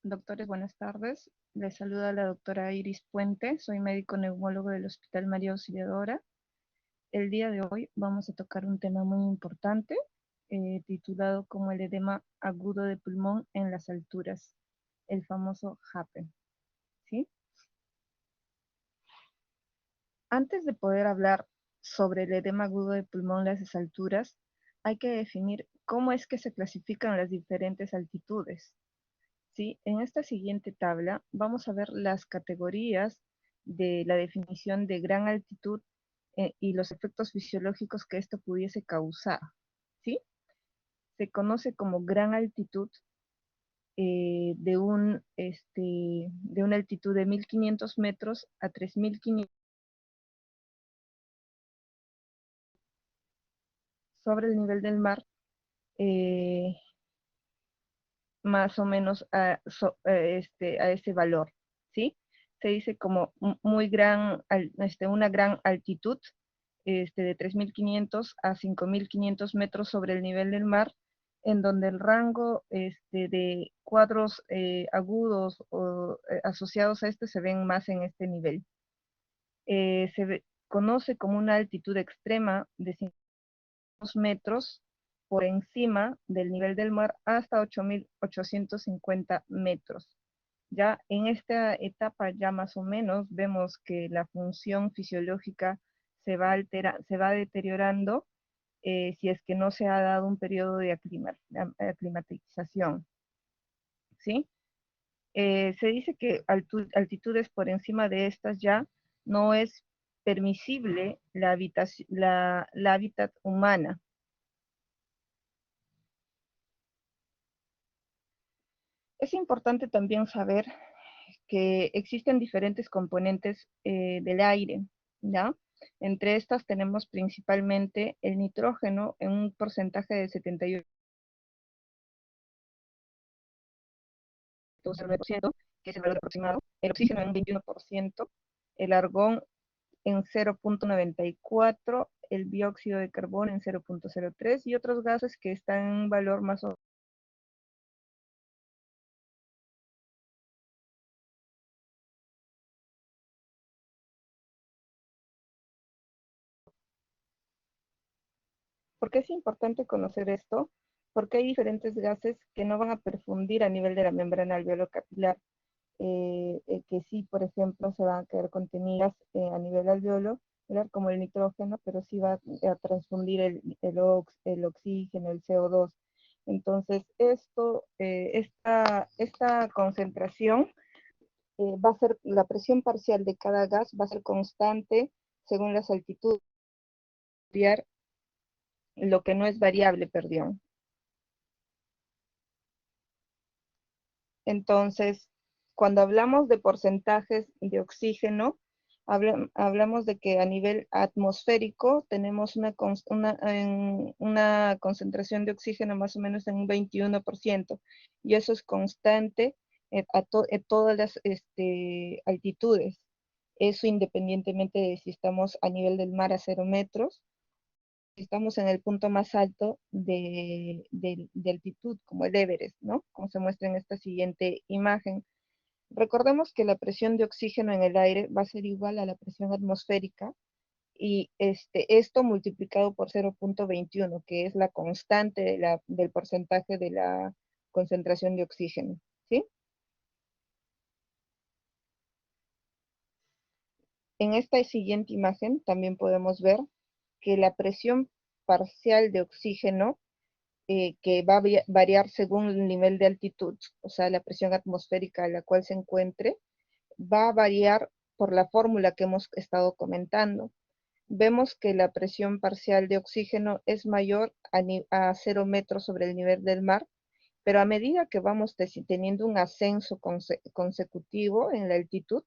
Doctores, buenas tardes. Les saluda la doctora Iris Puente. Soy médico neumólogo del Hospital María Auxiliadora. El día de hoy vamos a tocar un tema muy importante, titulado como el edema agudo de pulmón en las alturas, el famoso HAPE, ¿sí? Antes de poder hablar sobre el edema agudo de pulmón en las alturas, hay que definir cómo es que se clasifican las diferentes altitudes. ¿Sí? En esta siguiente tabla vamos a ver las categorías de la definición de gran altitud y los efectos fisiológicos que esto pudiese causar. ¿Sí? Se conoce como gran altitud de una altitud de 1500 metros a 3500 sobre el nivel del mar, eh, más o menos a ese valor, ¿sí? Se dice como una gran altitud, de 3.500 a 5.500 metros sobre el nivel del mar, en donde el rango de cuadros agudos o asociados a este se ven más en este nivel. Conoce como una altitud extrema de 500 metros por encima del nivel del mar hasta 8.850 metros. Ya en esta etapa ya más o menos vemos que la función fisiológica se va deteriorando si es que no se ha dado un periodo de aclimatización, ¿sí? Se dice que altitudes por encima de estas ya no es permisible la hábitat humana. Es importante también saber que existen diferentes componentes del aire, ¿ya? Entre estas tenemos principalmente el nitrógeno en un porcentaje de 78%, que es el valor aproximado, el oxígeno en un 21%, el argón en 0.94, el dióxido de carbono en 0.03 y otros gases que están en un valor más o menos. ¿Por qué es importante conocer esto? Porque hay diferentes gases que no van a perfundir a nivel de la membrana alveolo-capilar, que sí, por ejemplo, se van a quedar contenidas a nivel alveolo, como el nitrógeno, pero sí va a transfundir el oxígeno, el CO2. Entonces, esta concentración va a ser, la presión parcial de cada gas va a ser constante según las altitudes, lo que no es variable, perdón. Entonces, cuando hablamos de porcentajes de oxígeno, hablamos de que a nivel atmosférico tenemos una concentración de oxígeno más o menos en un 21%, y eso es constante en todas las altitudes. Eso independientemente de si estamos a nivel del mar a 0 metros, estamos en el punto más alto de altitud, como el Everest, ¿no? Como se muestra en esta siguiente imagen. Recordemos que la presión de oxígeno en el aire va a ser igual a la presión atmosférica, y esto multiplicado por 0.21, que es la constante del porcentaje de la concentración de oxígeno, ¿sí? En esta siguiente imagen también podemos ver que la presión parcial de oxígeno, que va a variar según el nivel de altitud, o sea, la presión atmosférica a la cual se encuentre, va a variar por la fórmula que hemos estado comentando. Vemos que la presión parcial de oxígeno es mayor a 0 metros sobre el nivel del mar, pero a medida que vamos teniendo un ascenso consecutivo en la altitud,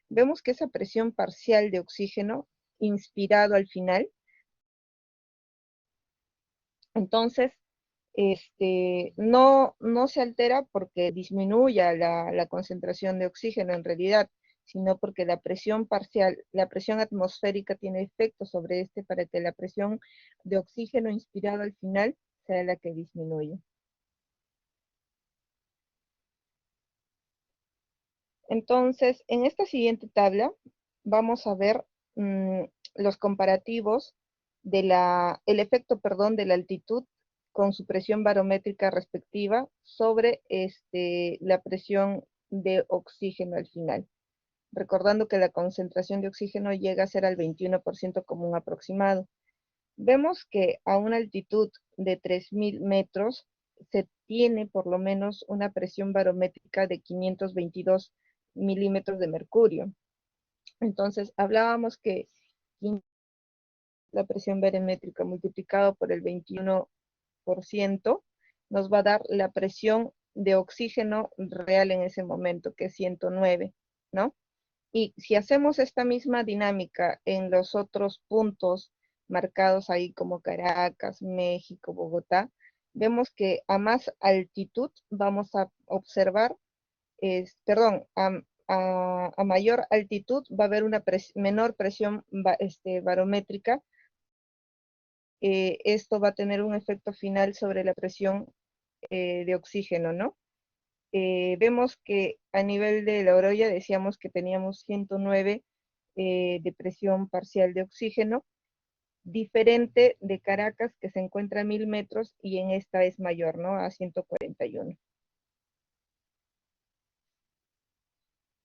vemos que esa presión parcial de oxígeno inspirado al final, entonces, no se altera porque disminuya la concentración de oxígeno en realidad, sino porque la presión parcial, la presión atmosférica tiene efecto sobre para que la presión de oxígeno inspirado al final sea la que disminuye. Entonces, en esta siguiente tabla vamos a ver los comparativos el efecto, perdón, de la altitud con su presión barométrica respectiva sobre la presión de oxígeno al final. Recordando que la concentración de oxígeno llega a ser al 21% como un aproximado. Vemos que a una altitud de 3000 metros se tiene por lo menos una presión barométrica de 522 milímetros de mercurio. Entonces, hablábamos que la presión barométrica multiplicado por el 21% nos va a dar la presión de oxígeno real en ese momento, que es 109, ¿no? Y si hacemos esta misma dinámica en los otros puntos marcados ahí como Caracas, México, Bogotá, vemos que a más altitud vamos a observar, perdón, a mayor altitud va a haber una menor presión barométrica. Esto va a tener un efecto final sobre la presión de oxígeno, ¿no? Vemos que a nivel de la Oroya decíamos que teníamos 109 de presión parcial de oxígeno, diferente de Caracas que se encuentra a 1000 metros y en esta es mayor, ¿no? A 141.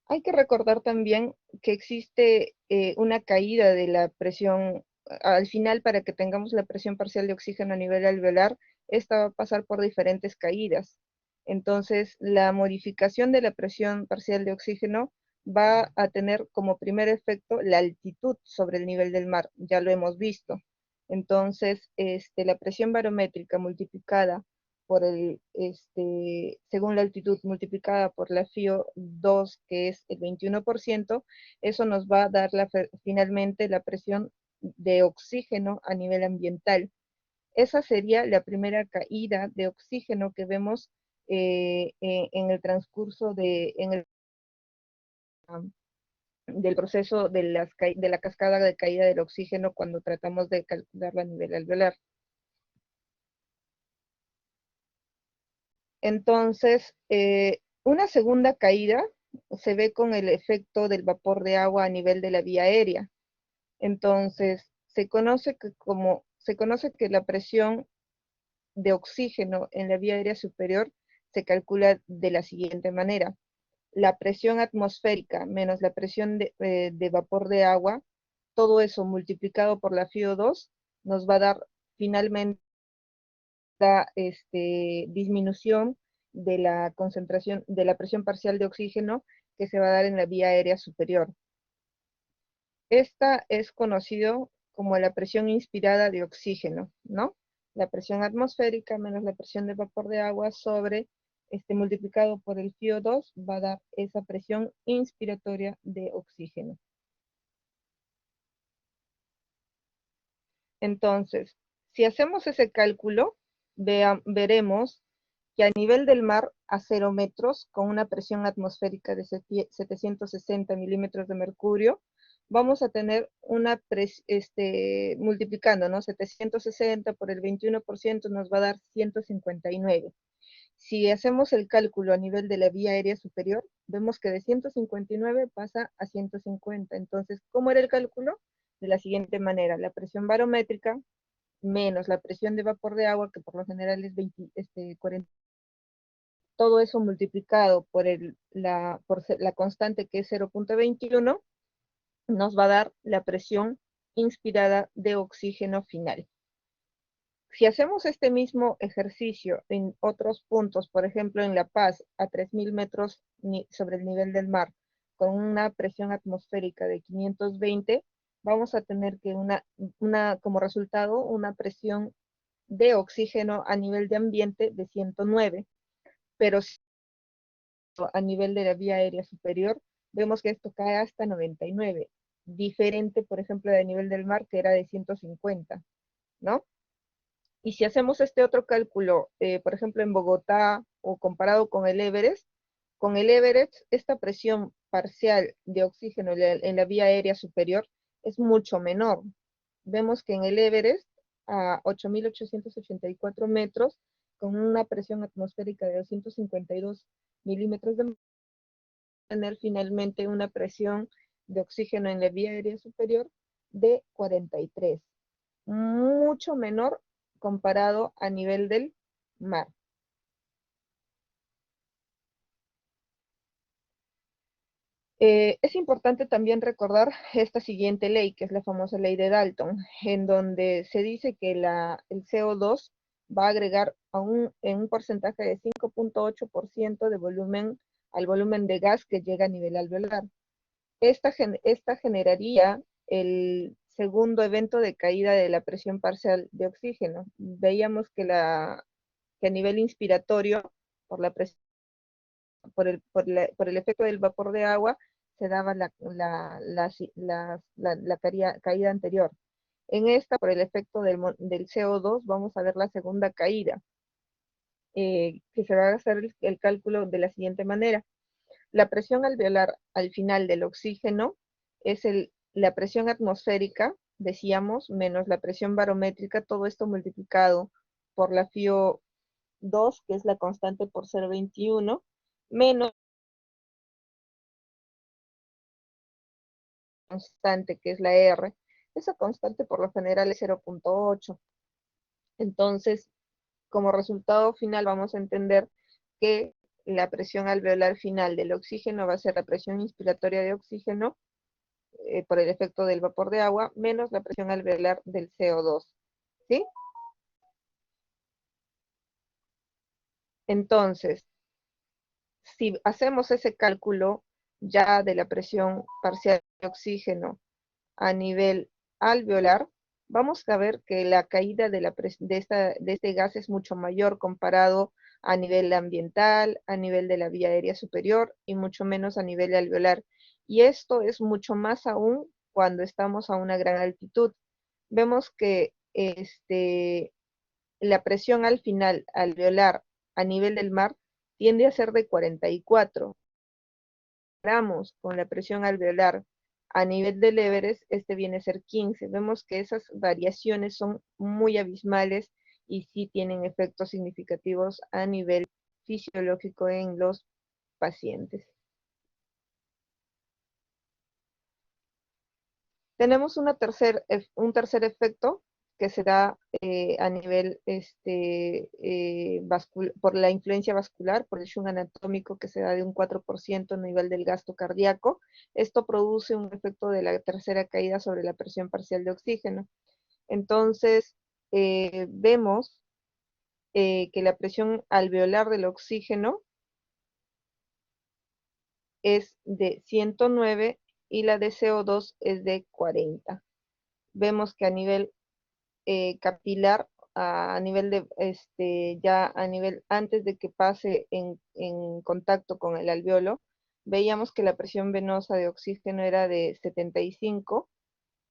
Hay que recordar también que existe una caída de la presión, al final para que tengamos la presión parcial de oxígeno a nivel alveolar, esta va a pasar por diferentes caídas. Entonces, la modificación de la presión parcial de oxígeno va a tener como primer efecto la altitud sobre el nivel del mar, ya lo hemos visto. Entonces, la presión barométrica multiplicada por según la altitud multiplicada por la FiO2, que es el 21%, eso nos va a dar finalmente la presión de oxígeno a nivel ambiental. Esa sería la primera caída de oxígeno que vemos en el transcurso del proceso de la cascada de caída del oxígeno cuando tratamos de calcularla a nivel alveolar. Entonces, una segunda caída se ve con el efecto del vapor de agua a nivel de la vía aérea. Entonces, se conoce que la presión de oxígeno en la vía aérea superior se calcula de la siguiente manera. La presión atmosférica menos la presión de vapor de agua, todo eso multiplicado por la FiO2, nos va a dar finalmente la disminución de la concentración de la presión parcial de oxígeno que se va a dar en la vía aérea superior. Esta es conocido como la presión inspirada de oxígeno, ¿no? La presión atmosférica menos la presión de vapor de agua sobre multiplicado por el FiO2 va a dar esa presión inspiratoria de oxígeno. Entonces, si hacemos ese cálculo, veremos que a nivel del mar a 0 metros, con una presión atmosférica de 760 milímetros de mercurio, vamos a tener multiplicando, ¿no? 760 por el 21% nos va a dar 159. Si hacemos el cálculo a nivel de la vía aérea superior, vemos que de 159 pasa a 150. Entonces, ¿cómo era el cálculo? De la siguiente manera, la presión barométrica menos la presión de vapor de agua, que por lo general es 40, todo eso multiplicado por la constante que es 0.21, nos va a dar la presión inspirada de oxígeno final. Si hacemos este mismo ejercicio en otros puntos, por ejemplo en La Paz, a 3000 metros sobre el nivel del mar, con una presión atmosférica de 520, vamos a tener que como resultado una presión de oxígeno a nivel de ambiente de 109, pero a nivel de la vía aérea superior, vemos que esto cae hasta 99, diferente, por ejemplo, del nivel del mar, que era de 150, ¿no? Y si hacemos este otro cálculo, por ejemplo, en Bogotá o comparado con el Everest, esta presión parcial de oxígeno en la vía aérea superior es mucho menor. Vemos que en el Everest, a 8.884 metros, con una presión atmosférica de 252 milímetros de tener finalmente una presión de oxígeno en la vía aérea superior de 43, mucho menor comparado a nivel del mar. Es importante también recordar esta siguiente ley, que es la famosa ley de Dalton, en donde se dice que el CO2 va a agregar en un porcentaje de 5.8% de volumen al volumen de gas que llega a nivel alveolar. Esta generaría el segundo evento de caída de la presión parcial de oxígeno. Veíamos que a nivel inspiratorio, por la presión por el efecto del vapor de agua, se daba la caída anterior. En esta, por el efecto del CO2, vamos a ver la segunda caída, que se va a hacer el cálculo de la siguiente manera. La presión alveolar al final del oxígeno es la presión atmosférica, decíamos, menos la presión barométrica, todo esto multiplicado por la FiO 2, que es la constante por 0,21, menos constante, que es la R. Esa constante por lo general es 0.8. Entonces, como resultado final vamos a entender que la presión alveolar final del oxígeno va a ser la presión inspiratoria de oxígeno por el efecto del vapor de agua menos la presión alveolar del CO2. ¿Sí? Entonces, si hacemos ese cálculo ya de la presión parcial de oxígeno a nivel alveolar, vamos a ver que la caída de este gas es mucho mayor comparado a nivel ambiental, a nivel de la vía aérea superior y mucho menos a nivel alveolar. Y esto es mucho más aún cuando estamos a una gran altitud. Vemos que la presión al final alveolar a nivel del mar tiende a ser de 44. Comparamos con la presión alveolar a nivel del Everest, este viene a ser 15. Vemos que esas variaciones son muy abismales y sí tienen efectos significativos a nivel fisiológico en los pacientes. Tenemos un tercer efecto que se da a nivel por la influencia vascular, por el shunt anatómico que se da de un 4% a nivel del gasto cardíaco. Esto produce un efecto de la tercera caída sobre la presión parcial de oxígeno. Entonces, vemos que la presión alveolar del oxígeno es de 109 y la de CO2 es de 40. Vemos que a nivel capilar, a nivel de, ya a nivel, antes de que pase en contacto con el alveolo, veíamos que la presión venosa de oxígeno era de 75.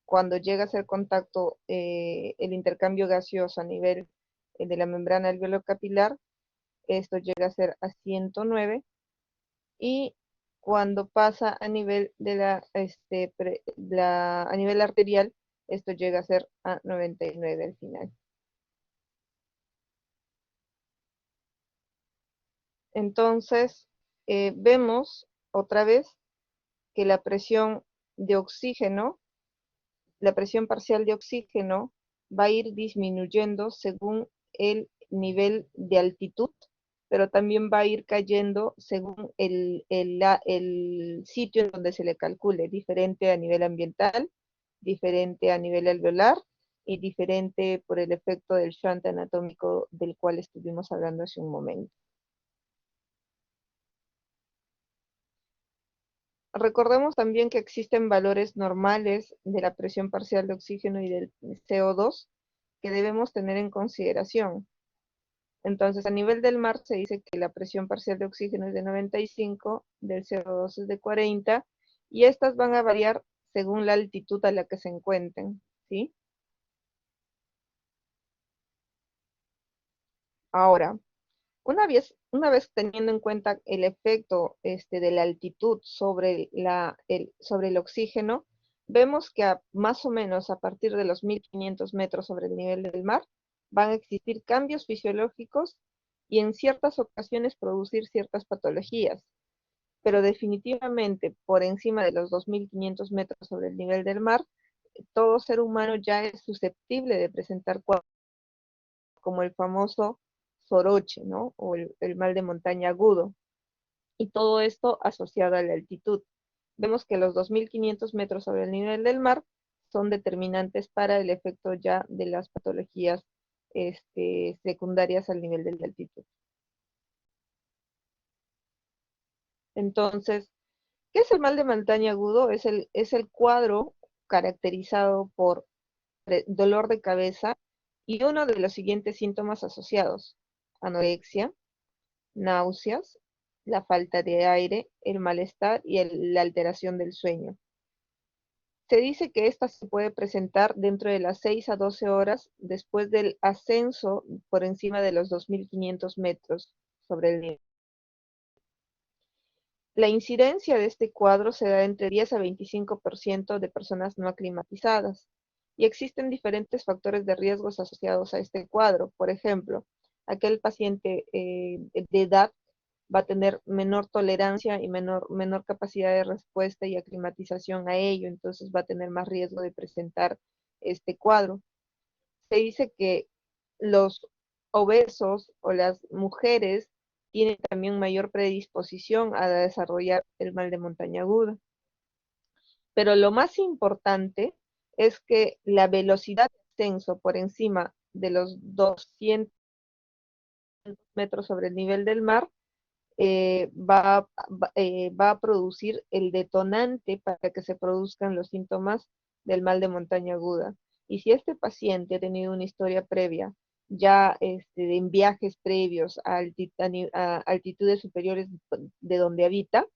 Cuando llega a hacer contacto el intercambio gaseoso a nivel de la membrana alveolo-capilar, esto llega a ser a 109, y cuando pasa a nivel de a nivel arterial, esto llega a ser a 99 al final. Entonces, vemos otra vez que la presión de oxígeno, la presión parcial de oxígeno va a ir disminuyendo según el nivel de altitud, pero también va a ir cayendo según el sitio en donde se le calcule, diferente a nivel ambiental, diferente a nivel alveolar y diferente por el efecto del shunt anatómico del cual estuvimos hablando hace un momento. Recordemos también que existen valores normales de la presión parcial de oxígeno y del CO2 que debemos tener en consideración. Entonces, a nivel del mar se dice que la presión parcial de oxígeno es de 95, del CO2 es de 40, y estas van a variar según la altitud a la que se encuentren, ¿sí? Ahora, una vez teniendo en cuenta el efecto de la altitud sobre el oxígeno, vemos que más o menos a partir de los 1500 metros sobre el nivel del mar van a existir cambios fisiológicos y en ciertas ocasiones producir ciertas patologías. pero definitivamente por encima de los 2.500 metros sobre el nivel del mar, todo ser humano ya es susceptible de presentar cuadros como el famoso soroche, ¿no? O el mal de montaña agudo. Y todo esto asociado a la altitud. Vemos que los 2.500 metros sobre el nivel del mar son determinantes para el efecto ya de las patologías secundarias al nivel de la altitud. Entonces, ¿qué es el mal de montaña agudo? Es el cuadro caracterizado por dolor de cabeza y uno de los siguientes síntomas asociados: anorexia, náuseas, la falta de aire, el malestar y la alteración del sueño. Se dice que esta se puede presentar dentro de las 6 a 12 horas después del ascenso por encima de los 2.500 metros sobre el nivel. La incidencia de este cuadro se da entre 10 a 25% de personas no aclimatizadas, y existen diferentes factores de riesgos asociados a este cuadro. Por ejemplo, aquel paciente de edad va a tener menor tolerancia y menor capacidad de respuesta y aclimatización a ello, entonces va a tener más riesgo de presentar este cuadro. Se dice que los obesos o las mujeres tienen también mayor predisposición a desarrollar el mal de montaña aguda. Pero lo más importante es que la velocidad de ascenso por encima de los 200 metros sobre el nivel del mar va a producir el detonante para que se produzcan los síntomas del mal de montaña aguda. Y si este paciente ha tenido una historia previa, ya en viajes previos a altitudes superiores de donde habita,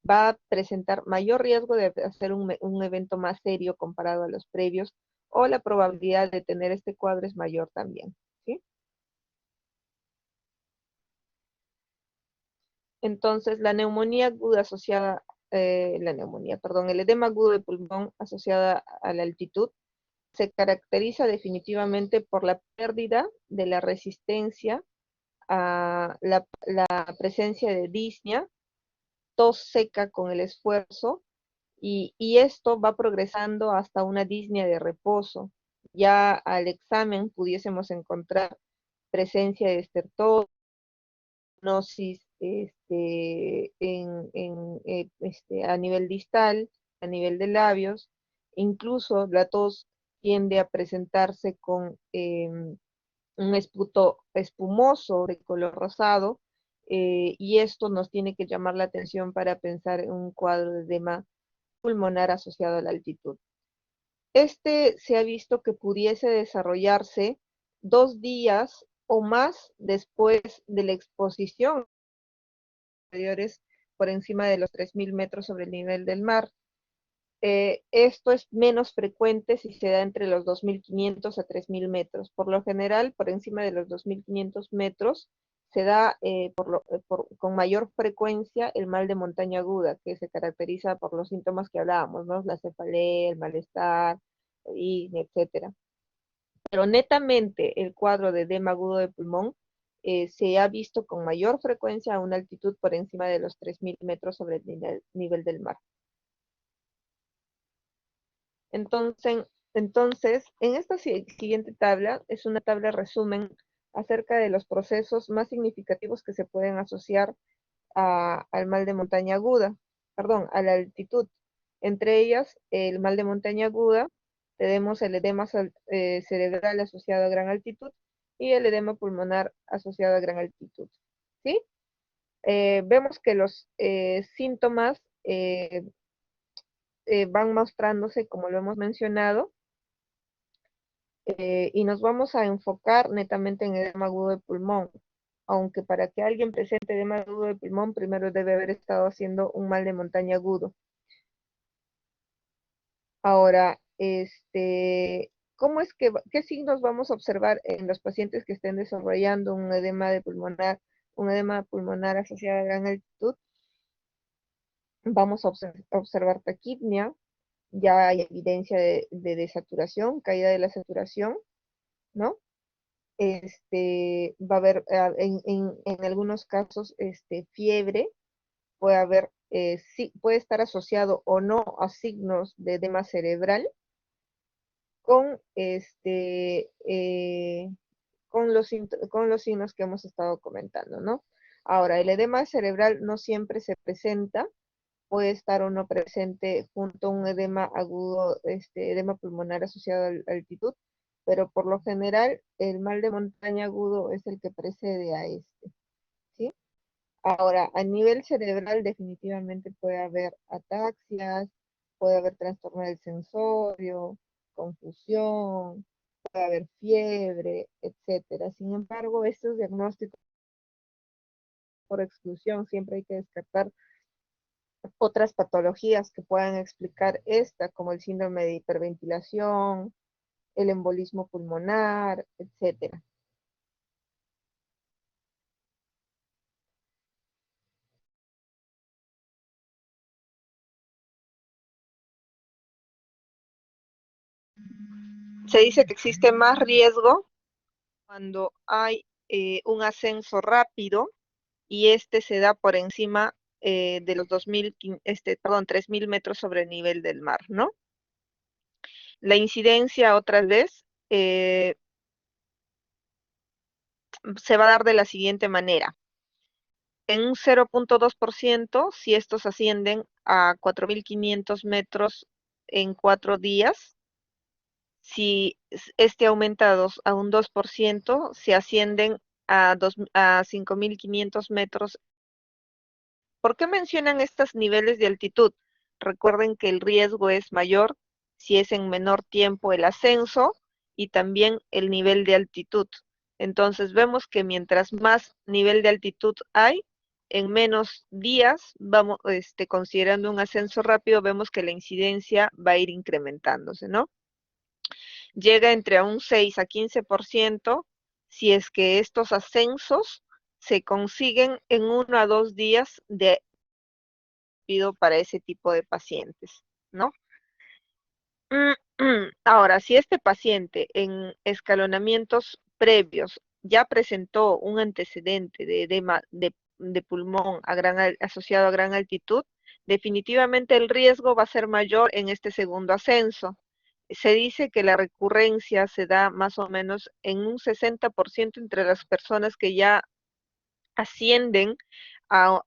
va a presentar mayor riesgo de hacer un evento más serio comparado a los previos, o la probabilidad de tener este cuadro es mayor también, ¿sí? Entonces, la neumonía aguda asociada, el edema agudo de pulmón asociada a la altitud se caracteriza definitivamente por la pérdida de la resistencia a la presencia de disnea, tos seca con el esfuerzo, y esto va progresando hasta una disnea de reposo. Ya al examen pudiésemos encontrar presencia de estertor, hipnosis a nivel distal, a nivel de labios. Incluso la tos tiende a presentarse con un esputo espumoso de color rosado, y esto nos tiene que llamar la atención para pensar en un cuadro de edema pulmonar asociado a la altitud. Este se ha visto que pudiese desarrollarse 2 días o más después de la exposición superiores por encima de los 3.000 metros sobre el nivel del mar. Esto es menos frecuente si se da entre los 2.500 a 3.000 metros. Por lo general, por encima de los 2.500 metros, se da con mayor frecuencia el mal de montaña aguda, que se caracteriza por los síntomas que hablábamos, ¿no? La cefalea, el malestar, y etcétera. Pero netamente el cuadro de edema agudo de pulmón se ha visto con mayor frecuencia a una altitud por encima de los 3.000 metros sobre el nivel del mar. Entonces, en esta siguiente tabla es una tabla resumen acerca de los procesos más significativos que se pueden asociar al mal de montaña aguda, perdón, a la altitud. Entre ellas, el mal de montaña aguda, tenemos el edema cerebral asociado a gran altitud y el edema pulmonar asociado a gran altitud, ¿sí? Vemos que los síntomas van mostrándose como lo hemos mencionado, y nos vamos a enfocar netamente en edema agudo de pulmón, aunque para que alguien presente edema agudo de pulmón, primero debe haber estado haciendo un mal de montaña agudo. Ahora, ¿qué signos vamos a observar en los pacientes que estén desarrollando un edema pulmonar asociado a gran altitud? Vamos a observar taquipnia, ya hay evidencia de desaturación, caída de la saturación, ¿no? Va a haber en algunos casos fiebre, puede haber sí, puede estar asociado o no a signos de edema cerebral con, con los signos que hemos estado comentando, ¿no? Ahora, el edema cerebral no siempre se presenta, puede estar o no presente junto a un edema agudo, edema pulmonar asociado a la altitud, pero por lo general el mal de montaña agudo es el que precede a este, ¿sí? Ahora, a nivel cerebral definitivamente puede haber ataxias, puede haber trastorno del sensorio, confusión, puede haber fiebre, etcétera. Sin embargo, estos diagnósticos por exclusión siempre hay que descartar otras patologías que puedan explicar esta, como el síndrome de hiperventilación, el embolismo pulmonar, etcétera. Se dice que existe más riesgo cuando hay un ascenso rápido y este se da por encima de los 3.000 metros sobre el nivel del mar, ¿no? La incidencia, otra vez, se va a dar de la siguiente manera. En un 0.2% si estos ascienden a 4.500 metros en 4 días. Si este aumenta a un 2%, se ascienden a 5.500 metros. ¿Por qué mencionan estos niveles de altitud? Recuerden que el riesgo es mayor si es en menor tiempo el ascenso y también el nivel de altitud. Entonces vemos que mientras más nivel de altitud hay, en menos días, vamos, considerando un ascenso rápido, vemos que la incidencia va a ir incrementándose, ¿no? Llega entre un 6 a 15% si es que estos ascensos se consiguen en 1 a 2 días de para ese tipo de pacientes, ¿no? Ahora, si este paciente en escalonamientos previos ya presentó un antecedente de edema de pulmón asociado a gran altitud, definitivamente el riesgo va a ser mayor en este segundo ascenso. Se dice que la recurrencia se da más o menos en un 60% entre las personas que ya ascienden a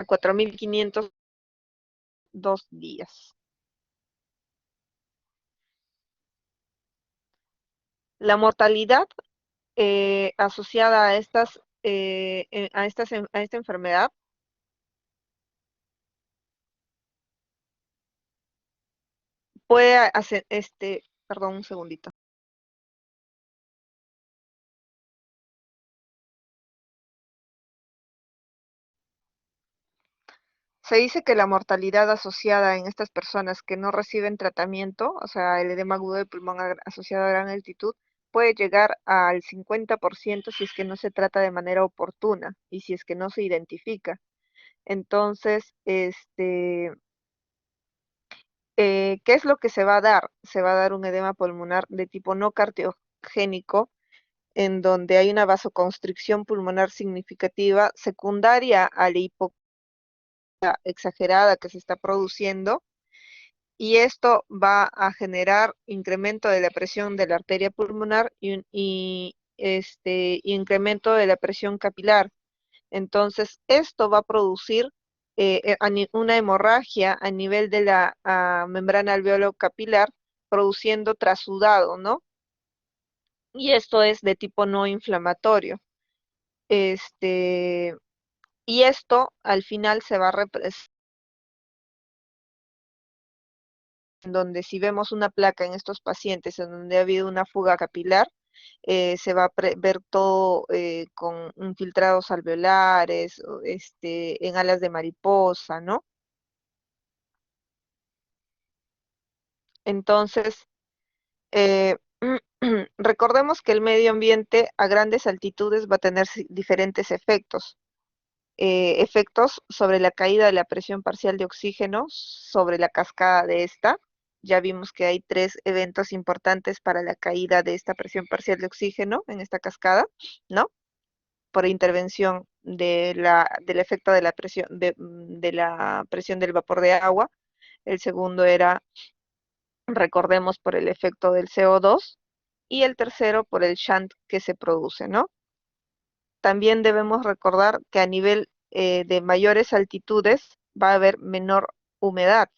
4.500 2 días. La mortalidad asociada a a esta enfermedad puede hacer, perdón, un segundito. Se dice que la mortalidad asociada en estas personas que no reciben tratamiento, o sea, el edema agudo de pulmón asociado a gran altitud, puede llegar al 50% si es que no se trata de manera oportuna y si es que no se identifica. Entonces, ¿qué es lo que se va a dar? Se va a dar un edema pulmonar de tipo no cardiogénico, en donde hay una vasoconstricción pulmonar significativa secundaria a la hipoxia exagerada que se está produciendo, y esto va a generar incremento de la presión de la arteria pulmonar y incremento de la presión capilar. Entonces, esto va a producir una hemorragia a nivel de la membrana alveolo capilar, produciendo trasudado, ¿no? Y esto es de tipo no inflamatorio. Este, y esto al final se va a representar, en donde si vemos una placa en estos pacientes en donde ha habido una fuga capilar, se va a ver todo con infiltrados alveolares, en alas de mariposa, ¿no? Entonces, eh, recordemos que el medio ambiente a grandes altitudes va a tener diferentes efectos. Efectos sobre la caída de la presión parcial de oxígeno, sobre la cascada de esta. Ya vimos que hay 3 eventos importantes para la caída de esta presión parcial de oxígeno en esta cascada, ¿no? por intervención del efecto de la presión del vapor de agua. El segundo era, recordemos, por el efecto del CO2, y el tercero por el shunt que se produce, ¿no? También debemos recordar que a nivel de mayores altitudes va a haber menor humedad.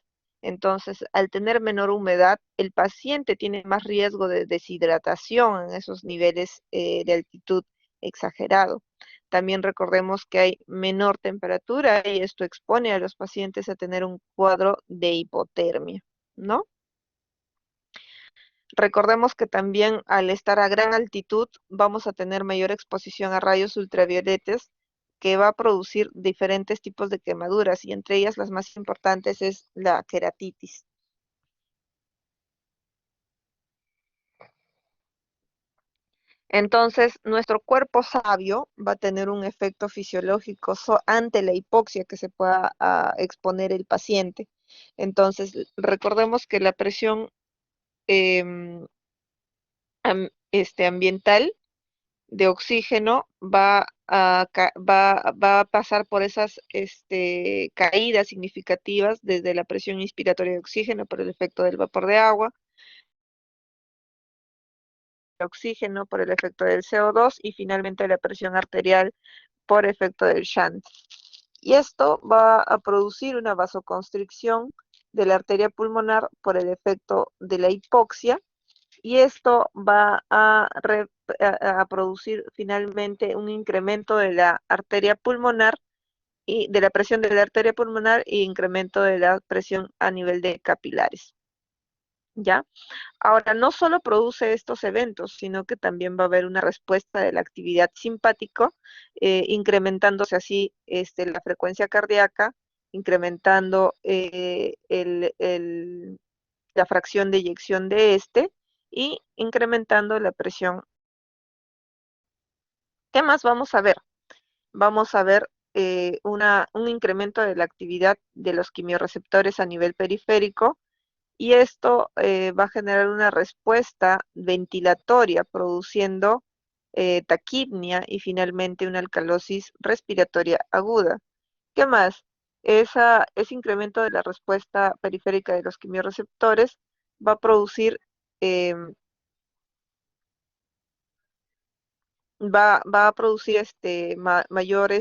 Entonces, al tener menor humedad, el paciente tiene más riesgo de deshidratación en esos niveles de altitud exagerado. También recordemos que hay menor temperatura y esto expone a los pacientes a tener un cuadro de hipotermia, ¿no? Recordemos que también al estar a gran altitud vamos a tener mayor exposición a rayos ultravioletas que va a producir diferentes tipos de quemaduras y entre ellas las más importantes es la queratitis. Entonces, nuestro cuerpo sabio va a tener un efecto fisiológico ante la hipoxia que se pueda exponer el paciente. Entonces, recordemos que la presión em, ambiental de oxígeno va a pasar por esas caídas significativas desde la presión inspiratoria de oxígeno por el efecto del vapor de agua, el oxígeno por el efecto del CO2 y finalmente la presión arterial por efecto del shunt. Y esto va a producir una vasoconstricción de la arteria pulmonar por el efecto de la hipoxia y esto va a producir finalmente un incremento de la arteria pulmonar y de la presión de la arteria pulmonar e incremento de la presión a nivel de capilares. ¿Ya? Ahora, no solo produce estos eventos, sino que también va a haber una respuesta de la actividad simpático, incrementándose así la frecuencia cardíaca, incrementando la fracción de eyección de y incrementando la presión. ¿Qué más vamos a ver? Vamos a ver un incremento de la actividad de los quimiorreceptores a nivel periférico y esto va a generar una respuesta ventilatoria produciendo taquipnia y finalmente una alcalosis respiratoria aguda. ¿Qué más? Ese incremento de la respuesta periférica de los quimiorreceptores va a producir em, va a producir mayor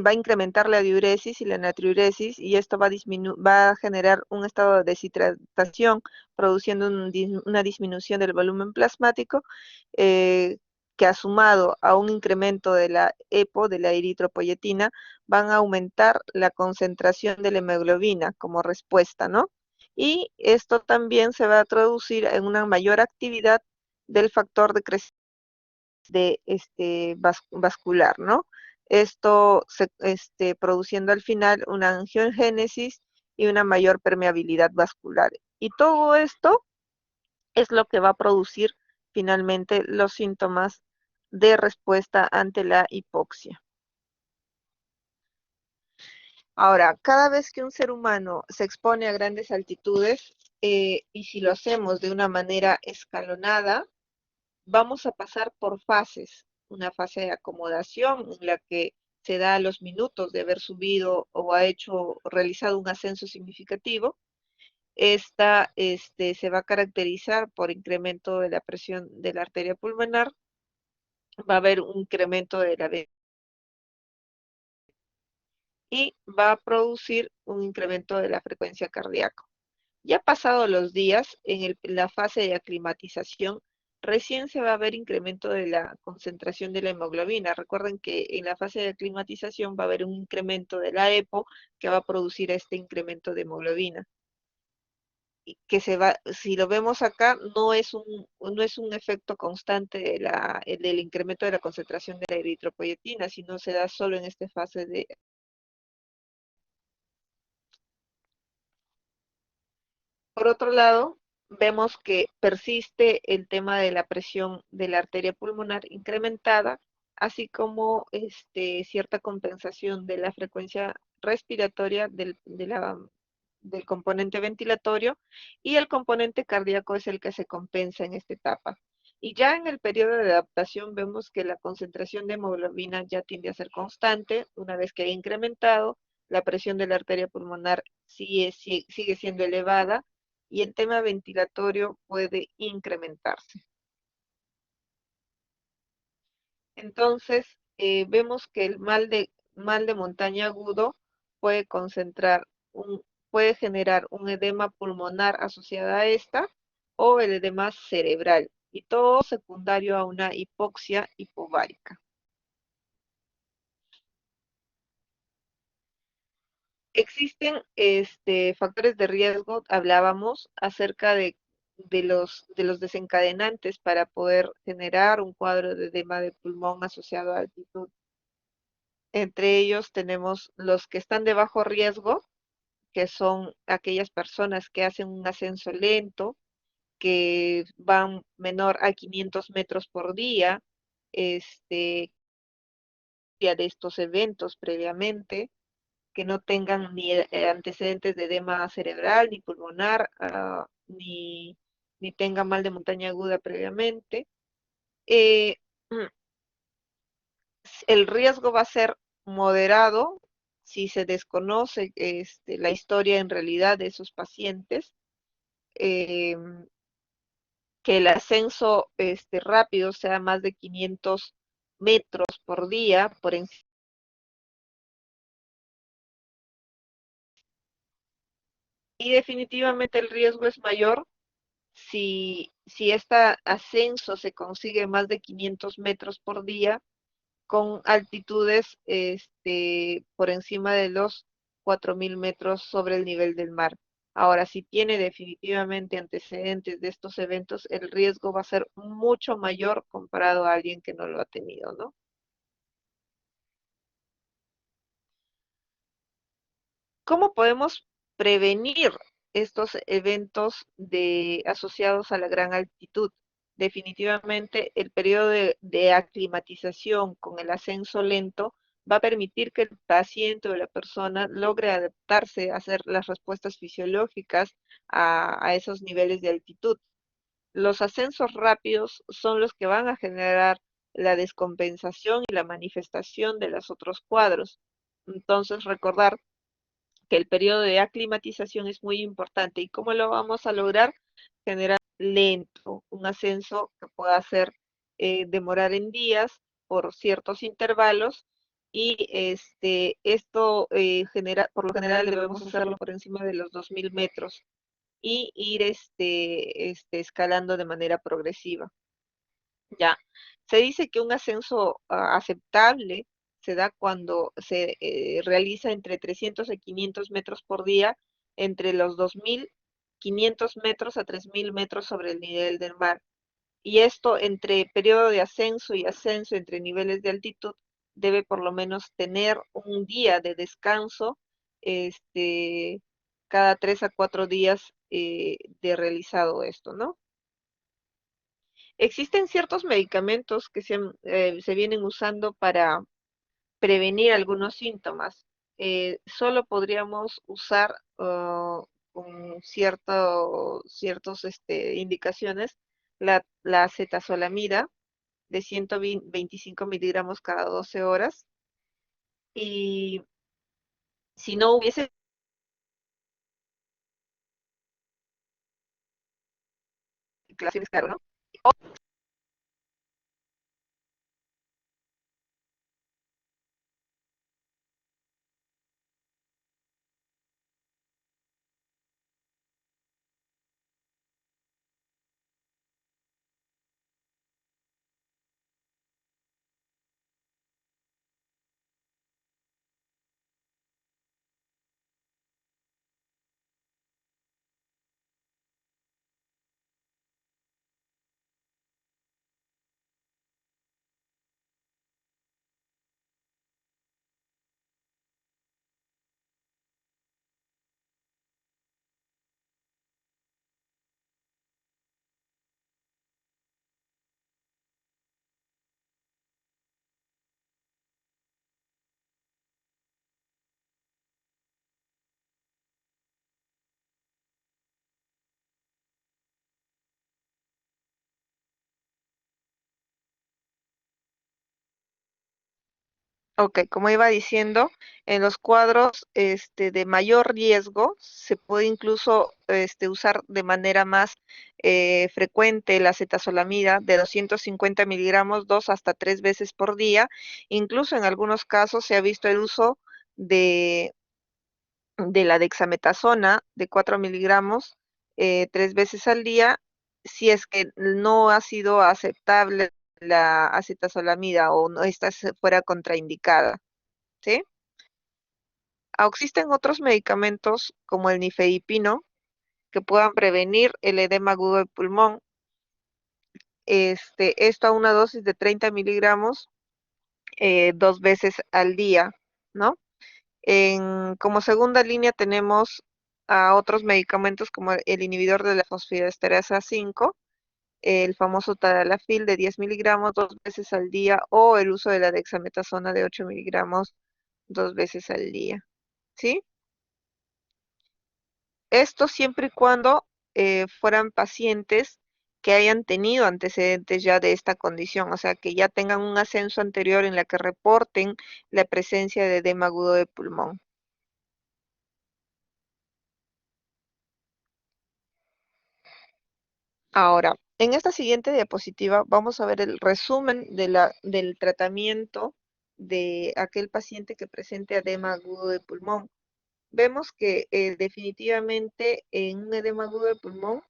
va a incrementar la diuresis y la natriuresis y esto va a generar un estado de deshidratación, produciendo una disminución del volumen plasmático eh, que sumado a un incremento de la EPO, de la eritropoyetina, van a aumentar la concentración de la hemoglobina como respuesta, ¿no? Y esto también se va a traducir en una mayor actividad del factor de crecimiento vascular, ¿no? Esto produciendo al final una angiogénesis y una mayor permeabilidad vascular. Y todo esto es lo que va a producir finalmente los síntomas de respuesta ante la hipoxia. Ahora, cada vez que un ser humano se expone a grandes altitudes, y si lo hacemos de una manera escalonada, vamos a pasar por fases. Una fase de acomodación en la que se da a los minutos de haber subido o realizado un ascenso significativo. Esta se va a caracterizar por incremento de la presión de la arteria pulmonar, va a haber un incremento de la y va a producir un incremento de la frecuencia cardíaca. Ya pasados los días, en la fase de aclimatización, recién se va a ver incremento de la concentración de la hemoglobina. Recuerden que en la fase de aclimatización va a haber un incremento de la EPO que va a producir este incremento de hemoglobina. Y que si lo vemos acá, no es un efecto constante del incremento de la concentración de la eritropoyetina, sino se da solo en esta fase de. Por otro lado, vemos que persiste el tema de la presión de la arteria pulmonar incrementada, así como cierta compensación de la frecuencia respiratoria del componente ventilatorio y el componente cardíaco es el que se compensa en esta etapa. Y ya en el periodo de adaptación vemos que la concentración de hemoglobina ya tiende a ser constante. Una vez que ha incrementado, la presión de la arteria pulmonar sigue siendo elevada y el tema ventilatorio puede incrementarse. Entonces, vemos que el mal de montaña agudo puede concentrar puede generar un edema pulmonar asociado a esta o el edema cerebral, y todo secundario a una hipoxia hipovárica. Existen factores de riesgo, hablábamos acerca de los desencadenantes para poder generar un cuadro de edema de pulmón asociado a altitud. Entre ellos tenemos los que están de bajo riesgo, que son aquellas personas que hacen un ascenso lento, que van menor a 500 metros por día, ya de estos eventos previamente, que no tengan ni antecedentes de edema cerebral, ni pulmonar, ni tengan mal de montaña aguda previamente. Eh, el riesgo va a ser moderado si se desconoce la historia en realidad de esos pacientes, eh, que el ascenso rápido sea más de 500 metros por día por encima. Y definitivamente el riesgo es mayor si este ascenso se consigue más de 500 metros por día con altitudes por encima de los 4.000 metros sobre el nivel del mar. Ahora, si tiene definitivamente antecedentes de estos eventos, el riesgo va a ser mucho mayor comparado a alguien que no lo ha tenido, ¿no? ¿Cómo podemos prevenir estos eventos asociados a la gran altitud? Definitivamente, el periodo de aclimatización con el ascenso lento va a permitir que el paciente o la persona logre adaptarse a hacer las respuestas fisiológicas a esos niveles de altitud. Los ascensos rápidos son los que van a generar la descompensación y la manifestación de los otros cuadros. Entonces, recordar que el periodo de aclimatización es muy importante. ¿Y cómo lo vamos a lograr? Generar lento, un ascenso que pueda hacer demorar en días por ciertos intervalos, y esto por lo general debemos hacerlo por encima de los 2.000 metros y ir escalando de manera progresiva. Ya, se dice que un ascenso aceptable se da cuando se realiza entre 300 y 500 metros por día, entre los 2.500 metros a 3.000 metros sobre el nivel del mar. Y esto entre periodo de ascenso y ascenso entre niveles de altitud debe por lo menos tener un día de descanso, este, cada 3 a 4 días de realizado esto, ¿no? Existen ciertos medicamentos que se vienen usando para prevenir algunos síntomas. Solo podríamos usar con ciertos indicaciones la acetazolamida de 125 miligramos cada 12 horas. Y si no hubiese clases, claro, ¿no? Ok, como iba diciendo, en los cuadros de mayor riesgo se puede incluso usar de manera más frecuente la acetazolamida de 250 miligramos 2 hasta 3 veces por día. Incluso en algunos casos se ha visto el uso de, de la dexametasona de 4 miligramos 3 veces al día, si es que no ha sido aceptable la acetazolamida o no está fuera contraindicada. ¿Sí? Existen otros medicamentos como el nifedipino que puedan prevenir el edema agudo del pulmón. Esto a una dosis de 30 miligramos 2 veces al día, ¿no? Como segunda línea tenemos a otros medicamentos como el inhibidor de la fosfodiesterasa 5, el famoso tadalafil de 10 miligramos 2 veces al día o el uso de la dexametasona de 8 miligramos 2 veces al día, ¿sí? Esto siempre y cuando fueran pacientes que hayan tenido antecedentes ya de esta condición, o sea, que ya tengan un ascenso anterior en la que reporten la presencia de edema agudo de pulmón. Ahora, en esta siguiente diapositiva vamos a ver el resumen del tratamiento de aquel paciente que presente edema agudo de pulmón. Vemos que definitivamente en un edema agudo de pulmón,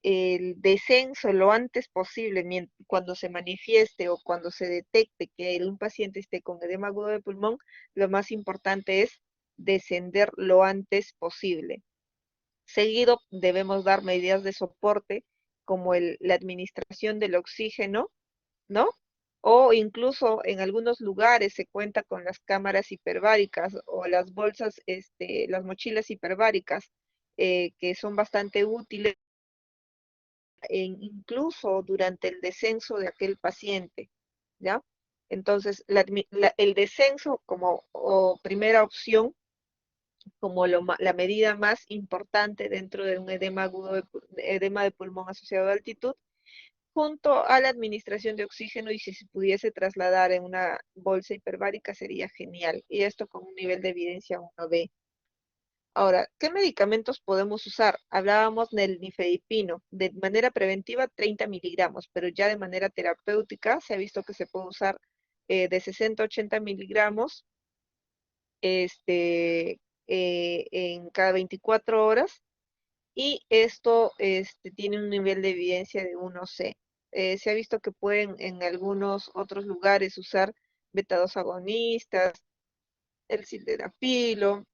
el descenso lo antes posible, cuando se manifieste o cuando se detecte que un paciente esté con edema agudo de pulmón, lo más importante es descender lo antes posible. Seguido, debemos dar medidas de soporte como la administración del oxígeno, ¿no? O incluso en algunos lugares se cuenta con las cámaras hiperbáricas o las bolsas, las mochilas hiperbáricas, que son bastante útiles incluso durante el descenso de aquel paciente, ¿ya? Entonces, el descenso como primera opción, como la medida más importante dentro de un edema agudo edema de pulmón asociado a altitud, junto a la administración de oxígeno, y si se pudiese trasladar en una bolsa hiperbárica sería genial. Y esto con un nivel de evidencia 1B. Ahora, ¿qué medicamentos podemos usar? Hablábamos del nifedipino. De manera preventiva, 30 miligramos, pero ya de manera terapéutica se ha visto que se puede usar de 60 a 80 miligramos en cada 24 horas, y esto tiene un nivel de evidencia de 1C. Se ha visto que pueden en algunos otros lugares usar beta-2 agonistas, el sildenafilo,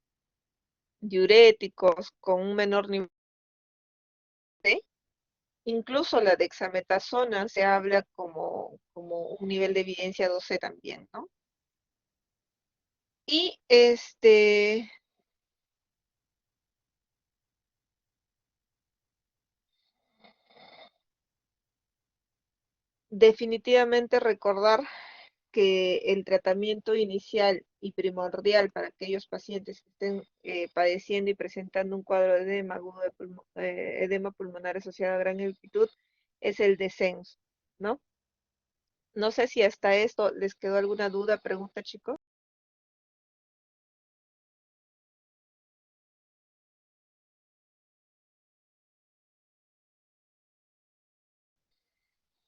diuréticos con un menor nivel de, incluso la dexametasona se habla como un nivel de evidencia 2C también, ¿no? Y definitivamente recordar que el tratamiento inicial y primordial para aquellos pacientes que estén padeciendo y presentando un cuadro de edema agudo de edema pulmonar asociado a gran altitud es el descenso, ¿no? No sé si hasta esto les quedó alguna duda, pregunta, chicos.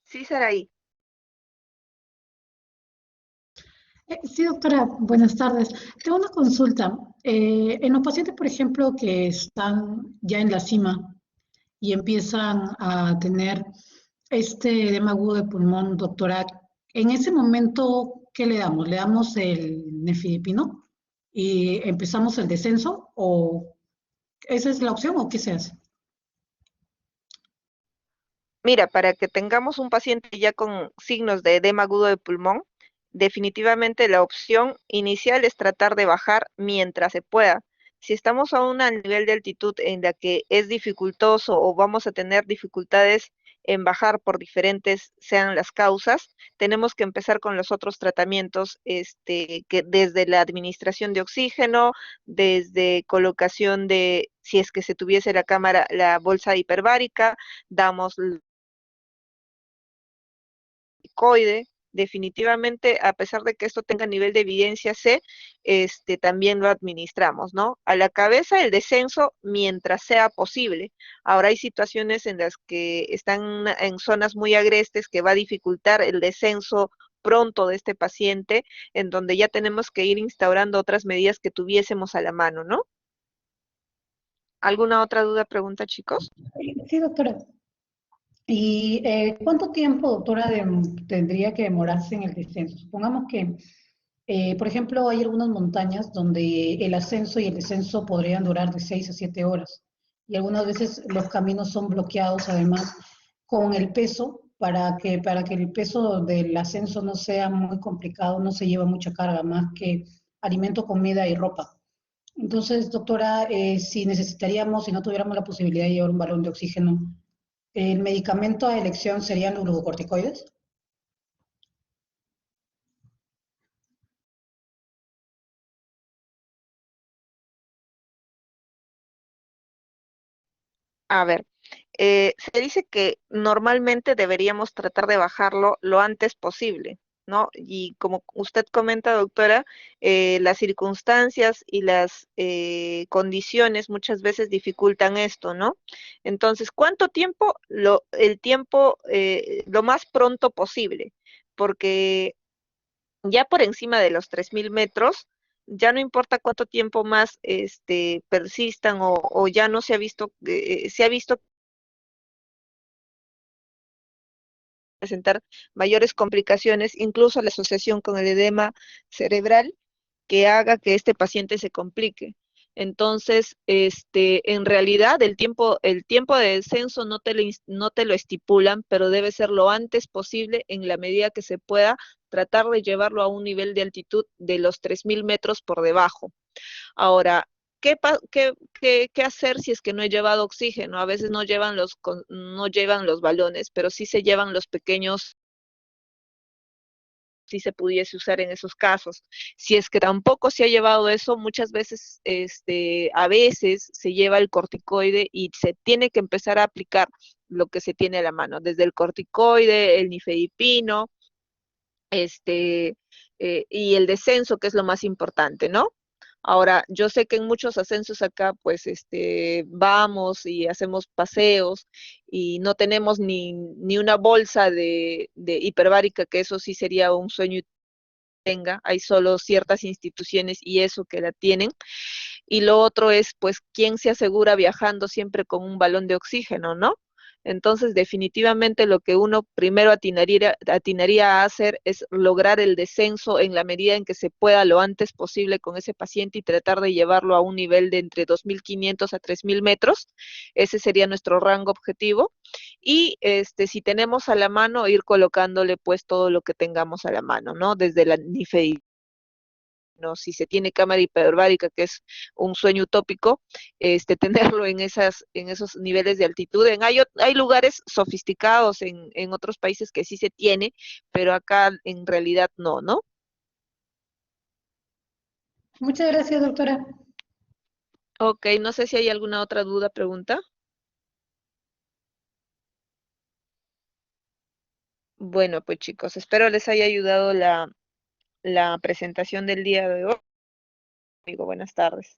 Sí, Saraí. Sí, doctora, buenas tardes. Tengo una consulta. En los pacientes, por ejemplo, que están ya en la cima y empiezan a tener este edema agudo de pulmón, doctora, en ese momento, ¿qué le damos? ¿Le damos el nefidipino y empezamos el descenso? ¿O esa es la opción o qué se hace? Mira, para que tengamos un paciente ya con signos de edema agudo de pulmón, definitivamente la opción inicial es tratar de bajar mientras se pueda. Si estamos a un nivel de altitud en la que es dificultoso o vamos a tener dificultades en bajar por diferentes sean las causas, tenemos que empezar con los otros tratamientos, que desde la administración de oxígeno, desde colocación de, si es que se tuviese la cámara, la bolsa hiperbárica, damos corticoide, definitivamente, a pesar de que esto tenga nivel de evidencia C, también lo administramos, ¿no? A la cabeza el descenso mientras sea posible. Ahora hay situaciones en las que están en zonas muy agrestes que va a dificultar el descenso pronto de este paciente, en donde ya tenemos que ir instaurando otras medidas que tuviésemos a la mano, ¿no? ¿Alguna otra duda, pregunta, chicos? Sí, doctora. ¿Y cuánto tiempo, doctora, tendría que demorarse en el descenso? Supongamos que, por ejemplo, hay algunas montañas donde el ascenso y el descenso podrían durar de 6 a 7 horas. Y algunas veces los caminos son bloqueados, además, con el peso, para que el peso del ascenso no sea muy complicado, no se lleva mucha carga, más que alimento, comida y ropa. Entonces, doctora, si necesitaríamos, si no tuviéramos la posibilidad de llevar un balón de oxígeno, ¿el medicamento a elección serían los glucocorticoides? A ver, se dice que normalmente deberíamos tratar de bajarlo lo antes posible, ¿no? Y como usted comenta, doctora, las circunstancias y las condiciones muchas veces dificultan esto, ¿no? Entonces, ¿cuánto tiempo? El tiempo lo más pronto posible, porque ya por encima de los 3.000 metros, ya no importa cuánto tiempo más persistan o ya no se ha visto, se ha visto presentar mayores complicaciones, incluso la asociación con el edema cerebral, que haga que este paciente se complique. Entonces, en realidad el tiempo de descenso no te lo estipulan, pero debe ser lo antes posible en la medida que se pueda tratar de llevarlo a un nivel de altitud de los 3.000 metros por debajo. Ahora, ¿qué hacer si es que no he llevado oxígeno? A veces no llevan los balones, pero sí se llevan los pequeños, si se pudiese usar en esos casos. Si es que tampoco se ha llevado eso, muchas veces, a veces se lleva el corticoide y se tiene que empezar a aplicar lo que se tiene a la mano, desde el corticoide, el nifedipino, este, y el descenso, que es lo más importante, ¿no? Ahora, yo sé que en muchos ascensos acá, pues, vamos y hacemos paseos y no tenemos ni una bolsa de hiperbárica, que eso sí sería un sueño y tenga, hay solo ciertas instituciones y eso que la tienen. Y lo otro es, pues, quién se asegura viajando siempre con un balón de oxígeno, ¿no? Entonces, definitivamente lo que uno primero atinaría a hacer es lograr el descenso en la medida en que se pueda lo antes posible con ese paciente y tratar de llevarlo a un nivel de entre 2.500 a 3.000 metros. Ese sería nuestro rango objetivo. Y si tenemos a la mano, ir colocándole pues todo lo que tengamos a la mano, ¿no? Desde la nifedipina, ¿no? Si se tiene cámara hiperbárica, que es un sueño utópico, tenerlo en esos niveles de altitud. Hay lugares sofisticados en otros países que sí se tiene, pero acá en realidad no, ¿no? Muchas gracias, doctora. Ok, no sé si hay alguna otra duda, pregunta. Bueno, pues chicos, espero les haya ayudado la presentación del día de hoy. Digo, buenas tardes.